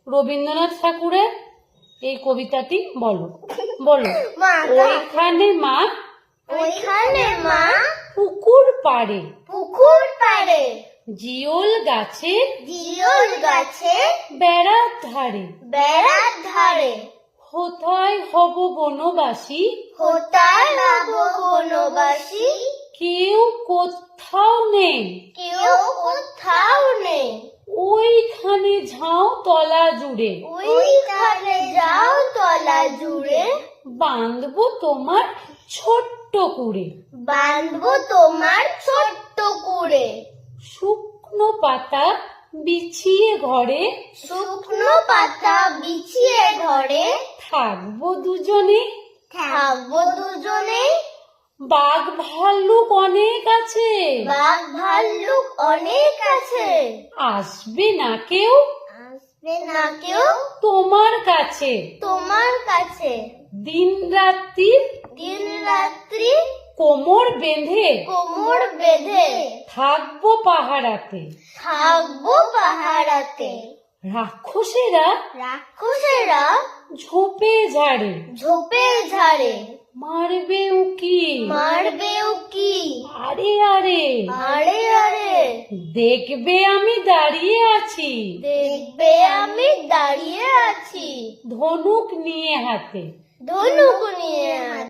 রবীন্দ্রনাথ ঠাকুরের এই কবিতাটি বলো। বলো। ওইখানে মা ওইখানে মা পুকুর পাড়ে পুকুর পাড়ে জিওল গাছে জিওল গাছে বেড়ার ধারে বেড়ার ধারে কোথায় হব বনবাসী কোথায় হব বনবাসী কেউ কোথাও নেই কেউ কোথাও নেই ওইখানে ঝাও তলা জুড়ে ওইখানে যাও তলা জুড়ে বাঁধবো তোমার ছোট্ট কুড়ে বাঁধবো তোমার ছোট্ট কুড়ে শুকনো পাতা বিছিয়ে ঘরে শুকনো পাতা বিছিয়ে ঘরে থাকবো দুজনে থাকবো দুজনে বাঘ ভাল্লুক অনেক আছে বাঘ ভাল্লুক অনেক আছে আসবে না কেউ আসবে না কেউ তোমার কাছে তোমার কাছে দিন রাত্রি দিন রাত্রি কোমর বেঁধে কোমর বেঁধে থাকবো পাহারাতে থাকবো পাহারাতে রাক্ষসেরা রাক্ষসেরা ঝোপে ঝাড়ে ঝোপে ঝাড়ে মারবে উকি মারবে উকি আরে আরে আরে আরে দেখবে আমি দাঁড়িয়ে আছি দেখবে আমি দাঁড়িয়ে আছি ধনুক নিয়ে হাতে ধনুক নিয়ে হাতে